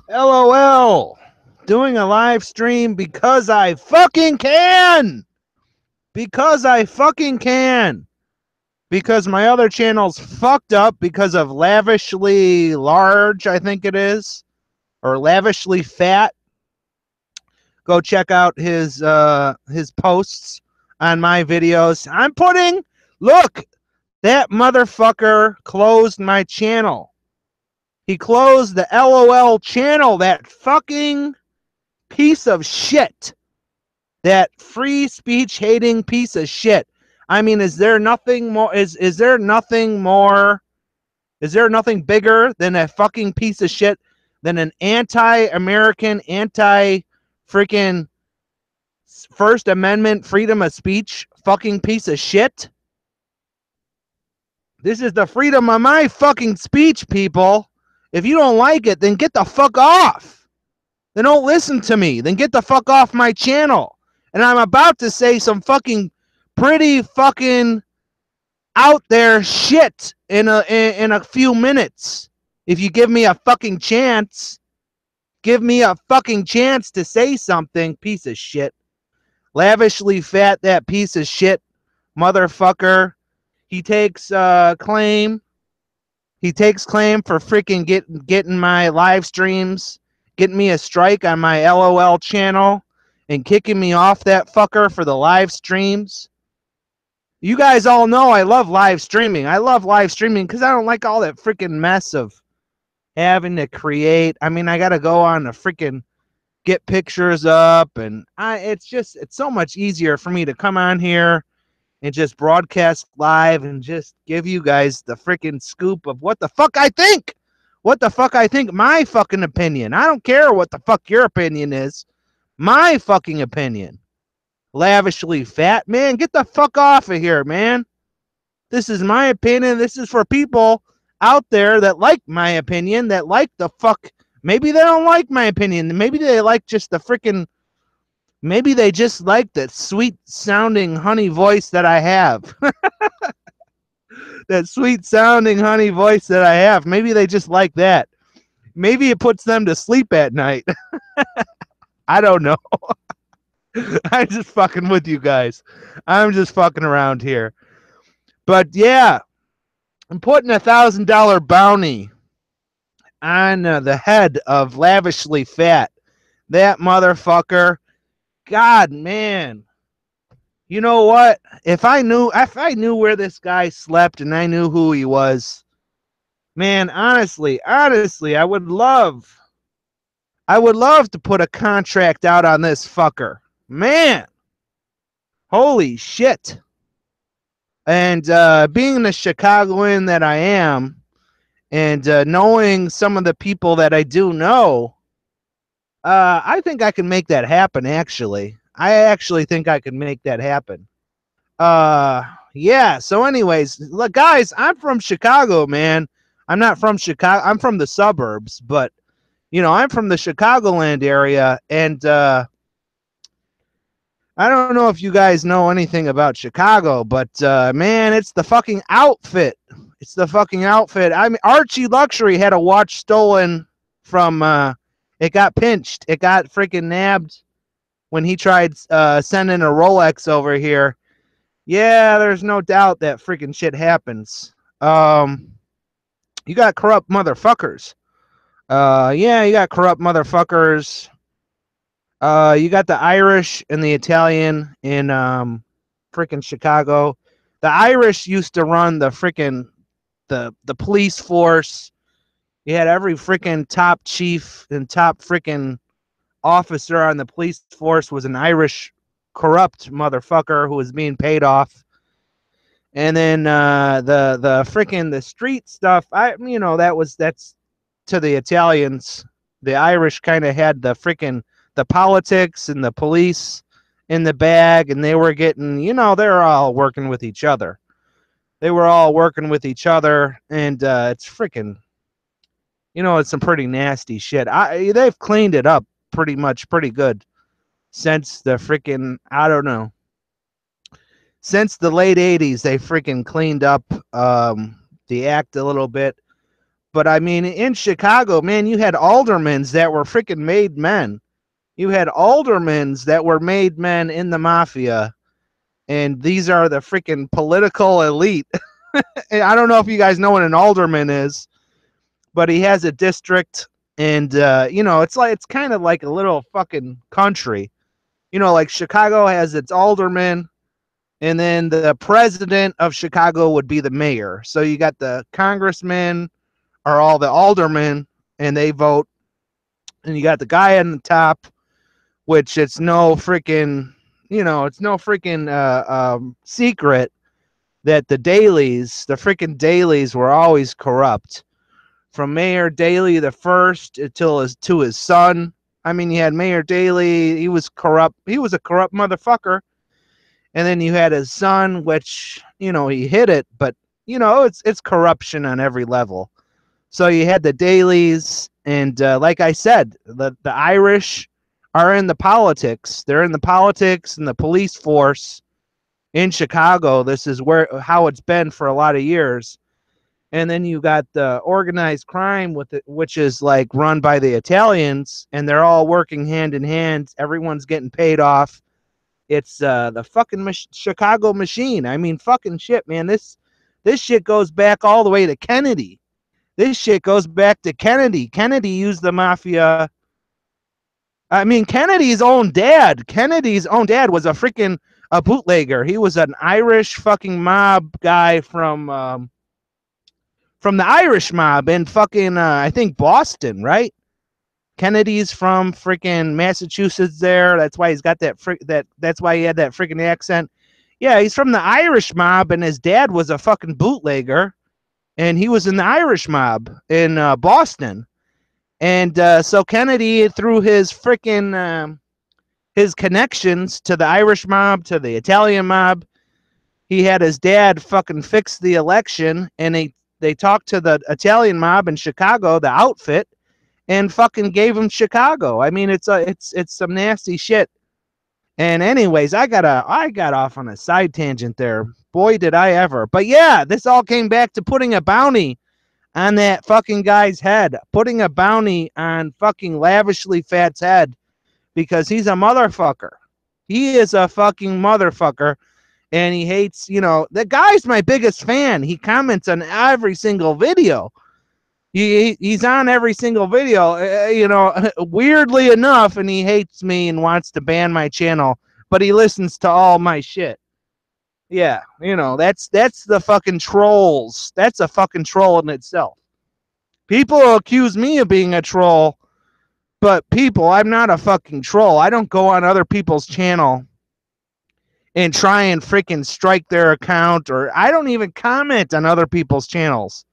LOL. Doing a live stream because I fucking can. Because I fucking can. Because my other channel's fucked up because of lavishly large, I think it is, or lavishly fat. Go check out his posts on my videos. Look, that motherfucker closed my channel. He closed the LOL channel, that fucking piece of shit. That free speech hating piece of shit. I mean, is there nothing more? Is there nothing more? Is there nothing bigger than a fucking piece of shit than an anti-American, anti-freaking First Amendment freedom of speech fucking piece of shit? This is the freedom of my fucking speech, people. If you don't like it, then get the fuck off. Then don't listen to me. Then get the fuck off my channel. And I'm about to say some fucking pretty fucking out there shit in a few minutes. If you give me a fucking chance, give me a fucking chance to say something, piece of shit. Lavishly fat, that piece of shit motherfucker. He takes claim. He takes claim for freaking getting my live streams, getting me a strike on my LOL channel, and kicking me off that fucker for the live streams. You guys all know I love live streaming. I love live streaming because I don't like all that freaking mess of having to create. I mean, I got to go on the freaking get pictures up, and it's so much easier for me to come on here and just broadcast live and just give you guys the freaking scoop of what the fuck I think. What the fuck I think, my fucking opinion. I don't care what the fuck your opinion is. My fucking opinion. Lavishly fat, man, get the fuck off of here, man. This is my opinion. This is for people out there that like my opinion, that like the fuck. Maybe they don't like my opinion. Maybe they like just the freaking. Maybe they just like that sweet sounding honey voice that I have. That sweet sounding honey voice that I have. Maybe they just like that. Maybe it puts them to sleep at night. I don't know. I'm just fucking with you guys. I'm just fucking around here. But yeah, I'm putting $1,000 bounty on the head of lavishly fat. That motherfucker. God, man. You know what? If I knew where this guy slept and I knew who he was, man, honestly, I would love to put a contract out on this fucker. Man. Holy shit. And being the Chicagoan that I am, and knowing some of the people that I do know, I think I can make that happen, actually. I actually think I can make that happen. Yeah, so anyways, look, guys, I'm from Chicago, man. I'm not from Chicago. I'm from the suburbs, but, I'm from the Chicagoland area, and I don't know if you guys know anything about Chicago, but man, it's the fucking outfit. It's the fucking outfit. I mean, Archie Luxury had a watch stolen from. It got pinched. It got freaking nabbed when he tried sending a Rolex over here. Yeah, there's no doubt that freaking shit happens. You got corrupt motherfuckers. Yeah, you got corrupt motherfuckers. You got the Irish and the Italian in freaking Chicago. The Irish used to run the freaking the police force. You had every freaking top chief and top freaking officer on the police force was an Irish corrupt motherfucker who was being paid off. And then the freaking the street stuff, that's to the Italians. The Irish kind of had the freaking the politics and the police in the bag, and they were getting, they were all working with each other. They were all working with each other, and it's freaking, it's some pretty nasty shit. They've cleaned it up pretty good since the freaking, I don't know, since the late 80s. They freaking cleaned up the act a little bit. But I mean, in Chicago, man, you had aldermans that were freaking made men. You had aldermans that were made men in the mafia. And these are the freaking political elite. I don't know if you guys know what an alderman is, but he has a district. And, it's kind of like a little fucking country. Like Chicago has its alderman. And then the president of Chicago would be the mayor. So you got the congressmen are all the aldermen, and they vote. And you got the guy on the top, which it's no freaking, secret that the freaking dailies were always corrupt. From Mayor Daley the first to his son. I mean, you had Mayor Daley, he was corrupt. He was a corrupt motherfucker. And then you had his son, which, he hid it, but, it's corruption on every level. So you had the dailies, and like I said, the Irish are in the politics. They're in the politics and the police force in Chicago. This is how it's been for a lot of years. And then you got the organized crime with it, which is like run by the Italians, and they're all working hand in hand. Everyone's getting paid off. It's the fucking Chicago machine. I mean, fucking shit, man. This shit goes back all the way to Kennedy. This shit goes back to Kennedy. Kennedy used the mafia. I mean, Kennedy's own dad was a bootlegger. He was an Irish fucking mob guy from the Irish mob in fucking, I think Boston, right? Kennedy's from freaking Massachusetts there. That's why he's got that's why he had that freaking accent. Yeah, he's from the Irish mob, and his dad was a fucking bootlegger, and he was in the Irish mob in Boston. And so Kennedy, through his freaking his connections to the Irish mob, to the Italian mob, he had his dad fucking fix the election, and they talked to the Italian mob in Chicago, the outfit, and fucking gave him Chicago. I mean, it's some nasty shit. And anyways, I got off on a side tangent there. Boy, did I ever. But yeah, this all came back to putting a bounty on that fucking guy's head. Putting a bounty on fucking Lavishly Fat's head, because he's a motherfucker. He is a fucking motherfucker. And he hates, the guy's my biggest fan. He comments on every single video. He's on every single video, weirdly enough, and he hates me and wants to ban my channel, but he listens to all my shit. Yeah, that's the fucking trolls. That's a fucking troll in itself. People accuse me of being a troll, but I'm not a fucking troll. I don't go on other people's channel and try and freaking strike their account, or I don't even comment on other people's channels.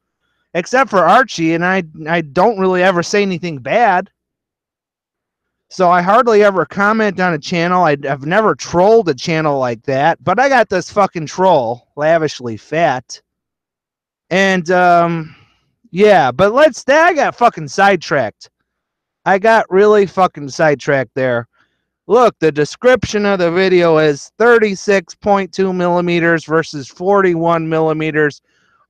Except for Archie, and I don't really ever say anything bad. So I hardly ever comment on a channel. I've never trolled a channel like that. But I got this fucking troll, Lavishly Fat. And, yeah, but I got fucking sidetracked. I got really fucking sidetracked there. Look, the description of the video is 36.2 millimeters versus 41 millimeters.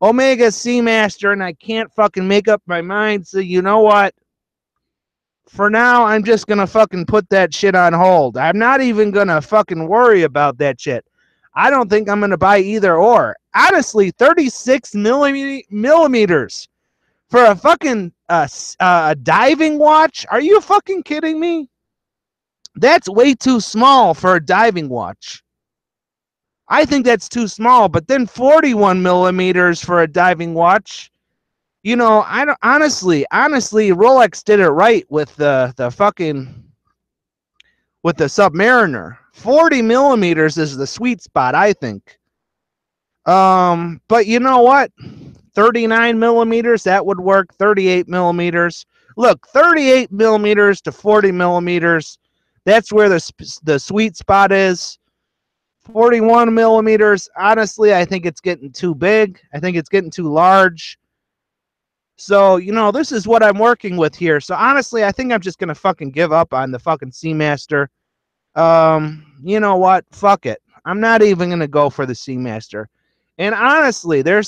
Omega Seamaster, and I can't fucking make up my mind, so you know what? For now, I'm just gonna fucking put that shit on hold. I'm not even gonna fucking worry about that shit. I don't think I'm gonna buy either or. Honestly, 36 millimeters for a fucking diving watch? Are you fucking kidding me? That's way too small for a diving watch. I think that's too small, but then 41 millimeters for a diving watch. I don't honestly, Rolex did it right with the Submariner. 40 millimeters is the sweet spot, I think. But you know what? 39 millimeters, that would work. 38 millimeters. Look, 38 millimeters to 40 millimeters. That's where the sweet spot is. 41 millimeters, honestly, I think it's getting too big. I think it's getting too large. So, this is what I'm working with here. So, honestly, I think I'm just going to fucking give up on the fucking Seamaster. You know what? Fuck it. I'm not even going to go for the Seamaster. And honestly, the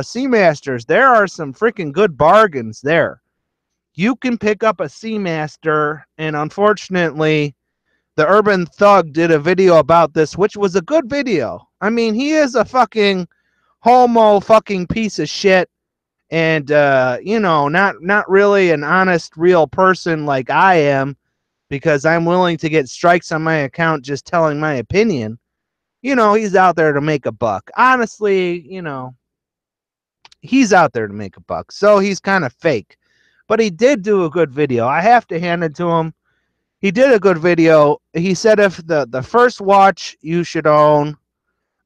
Seamasters, there are some freaking good bargains there. You can pick up a Seamaster, and unfortunately, the Urban Thug did a video about this, which was a good video. I mean, he is a fucking homo fucking piece of shit, and you know, not really an honest, real person like I am, because I'm willing to get strikes on my account just telling my opinion. You know, he's out there to make a buck. Honestly, you know, he's out there to make a buck. So he's kind of fake. But he did do a good video. I have to hand it to him. He did a good video. He said if the first watch you should own,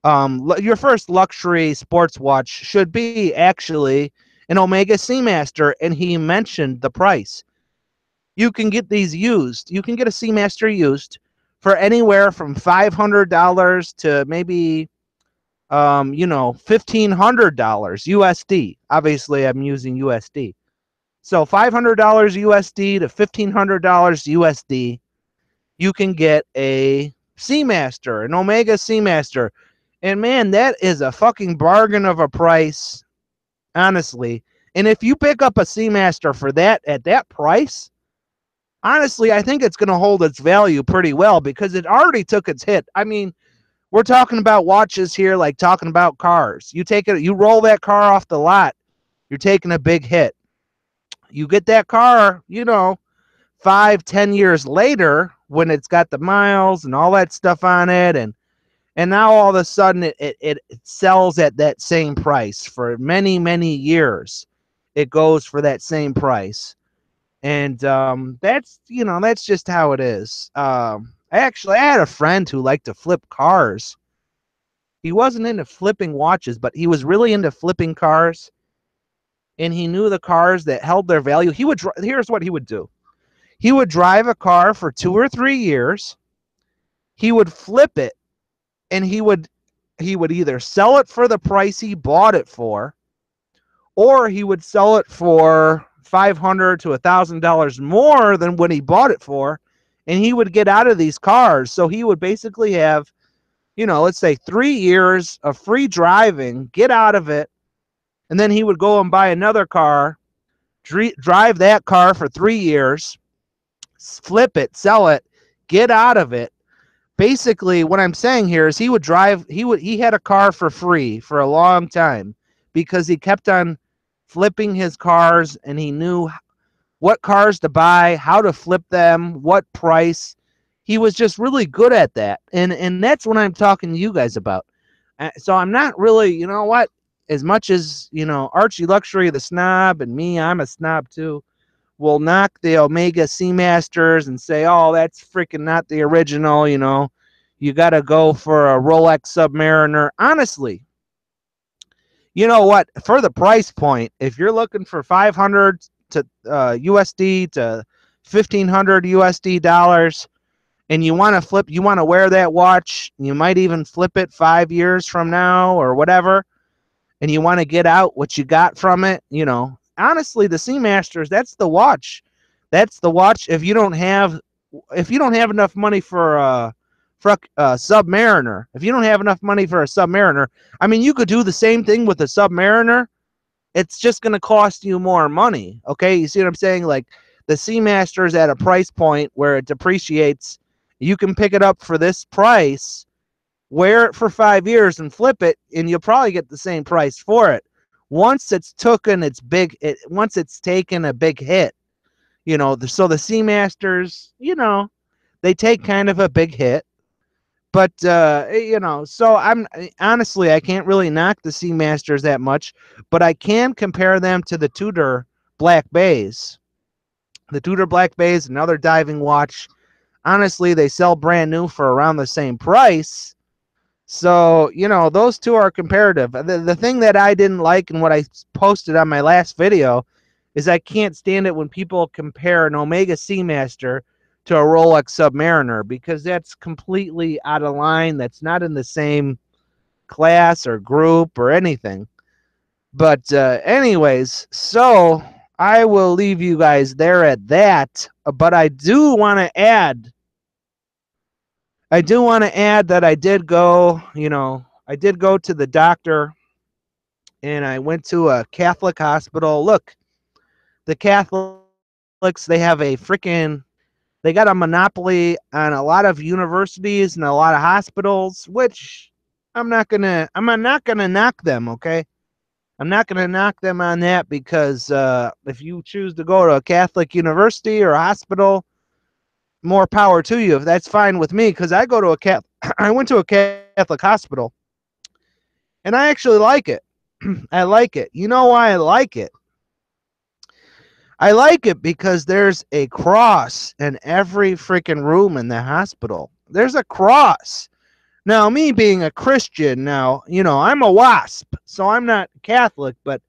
your first luxury sports watch should be actually an Omega Seamaster, and he mentioned the price. You can get these used. You can get a Seamaster used for anywhere from $500 to maybe you know, $1,500 USD. Obviously, I'm using USD. So $500 USD to $1,500 USD, you can get a Seamaster, an Omega Seamaster. And man, that is a fucking bargain of a price, honestly. And if you pick up a Seamaster for that at that price, honestly, I think it's going to hold its value pretty well because it already took its hit. I mean, we're talking about watches here, like talking about cars. You take it, you roll that car off the lot, you're taking a big hit. You get that car, you know, 5-10 years later when it's got the miles and all that stuff on it, and now all of a sudden it sells at that same price for many years. It goes for that same price. And that's, you know, that's just how it is. I had a friend who liked to flip cars. He wasn't into flipping watches, but he was really into flipping cars. And he knew the cars that held their value. Here's what he would do. He would drive a car for 2 or 3 years. He would flip it, and he would either sell it for the price he bought it for, or he would sell it for $500 to $1,000 more than what he bought it for, and he would get out of these cars. So he would basically have, you know, let's say 3 years of free driving, get out of it, and then he would go and buy another car, drive that car for 3 years, flip it, sell it, get out of it. Basically, what I'm saying here is he had a car for free for a long time because he kept on flipping his cars, and he knew what cars to buy, how to flip them, what price. He was just really good at that. And that's what I'm talking to you guys about. So I'm not really, you know what, as much as, you know, Archie Luxury, the snob, and me, I'm a snob too, will knock the Omega Seamasters and say, oh, that's freaking not the original, you know. You got to go for a Rolex Submariner. Honestly, you know what? For the price point, if you're looking for 500 to USD to 1,500 USD dollars, and you want to wear that watch, you might even flip it 5 years from now or whatever, and you want to get out what you got from it, you know. Honestly, the Seamasters, that's the watch. That's the watch. If you don't have enough money for a Submariner, if you don't have enough money for a Submariner, I mean, you could do the same thing with a Submariner. It's just going to cost you more money. Okay, you see what I'm saying? Like, the Seamaster is at a price point where it depreciates. You can pick it up for this price, wear it for 5 years, and flip it, and you'll probably get the same price for it. Once it's taken a big hit, you know. So the Seamasters, you know, they take kind of a big hit. But you know, so I can't really knock the Seamasters that much, but I can compare them to the Tudor Black Bays. The Tudor Black Bays, another diving watch. Honestly, they sell brand new for around the same price. So, you know, those two are comparative. The thing that I didn't like, and what I posted on my last video, is I can't stand it when people compare an Omega Seamaster to a Rolex Submariner, because that's completely out of line. That's not in the same class or group or anything. But anyways, so I will leave you guys there at that. But I do want to add that I did go, you know, I did go to the doctor, and I went to a Catholic hospital. Look, the Catholics, they have a freaking, they got a monopoly on a lot of universities and a lot of hospitals, which I'm not gonna knock them, okay? I'm not gonna knock them on that because if you choose to go to a Catholic university or a hospital, more power to you. If that's fine with me, because I go to a I went to a Catholic hospital, and I actually like it. I like it. You know why I like it? I like it because there's a cross in every freaking room in the hospital. There's a cross. Now, me being a Christian, now, I'm a WASP, so I'm not Catholic, but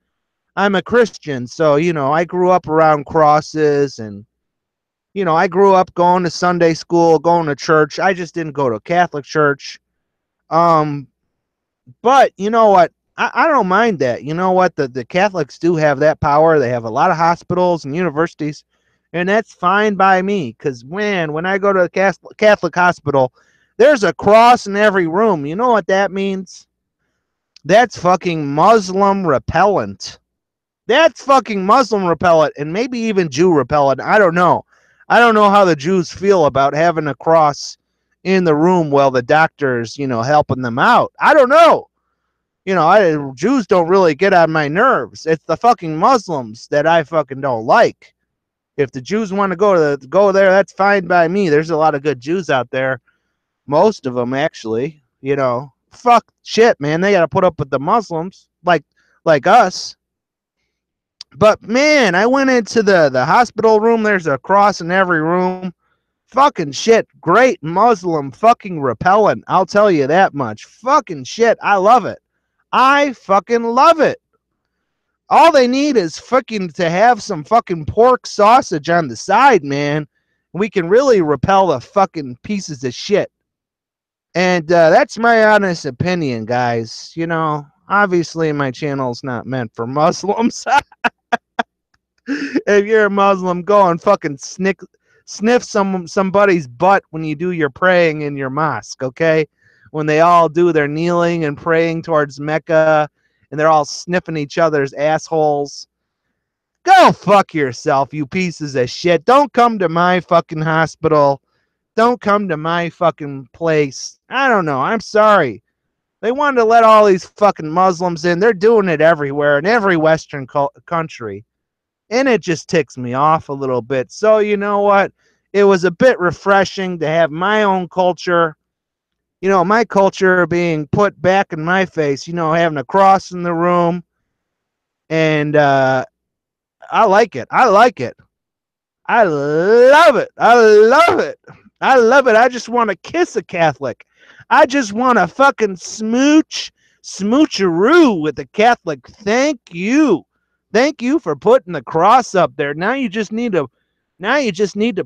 I'm a Christian. So, I grew up around crosses, and, I grew up going to Sunday school, going to church. I just didn't go to a Catholic church. Um, but you know what? I don't mind that. You know what? The Catholics do have that power. They have a lot of hospitals and universities, and that's fine by me. Because when I go to a Catholic hospital, there's a cross in every room. You know what that means? That's fucking Muslim repellent. That's fucking Muslim repellent, and maybe even Jew repellent. I don't know. I don't know how the Jews feel about having a cross in the room while the doctor's, helping them out. I don't know. Jews don't really get on my nerves. It's the fucking Muslims that I fucking don't like. If the Jews want to go there, that's fine by me. There's a lot of good Jews out there. Most of them, actually. Fuck shit, man. They got to put up with the Muslims like us. But man, I went into the hospital room. There's a cross in every room. Fucking shit. Great Muslim fucking repellent. I'll tell you that much. Fucking shit. I love it. I fucking love it. All they need is fucking to have some fucking pork sausage on the side, man. We can really repel the fucking pieces of shit. And that's my honest opinion, guys. Obviously my channel's not meant for Muslims. If you're a Muslim, go and fucking sniff somebody's butt when you do your praying in your mosque, okay? When they all do their kneeling and praying towards Mecca, and they're all sniffing each other's assholes. Go fuck yourself, you pieces of shit. Don't come to my fucking hospital. Don't come to my fucking place. I don't know. I'm sorry. They wanted to let all these fucking Muslims in. They're doing it everywhere, in every Western country. And it just ticks me off a little bit. So, you know what? It was a bit refreshing to have my own culture, my culture being put back in my face, having a cross in the room. And I like it. I like it. I love it. I love it. I love it. I just want to kiss a Catholic. I just want to fucking smoocheroo with a Catholic. Thank you. Thank you for putting the cross up there. Now you just need to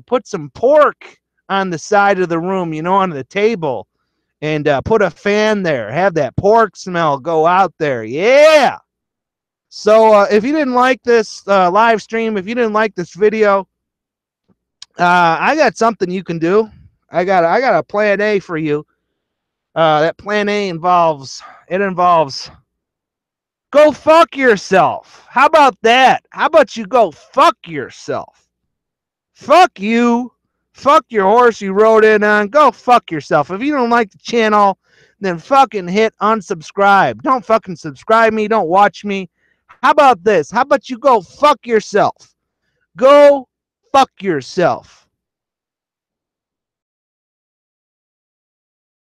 put some pork on the side of the room, on the table, and put a fan there. Have that pork smell go out there. Yeah. So if you didn't like this live stream, if you didn't like this video, I got something you can do. I got a plan A for you. That plan A involves go fuck yourself. How about that? How about you go fuck yourself? Fuck you. Fuck your horse you rode in on. Go fuck yourself. If you don't like the channel, then fucking hit unsubscribe. Don't fucking subscribe me. Don't watch me. How about this? How about you go fuck yourself? Go fuck yourself.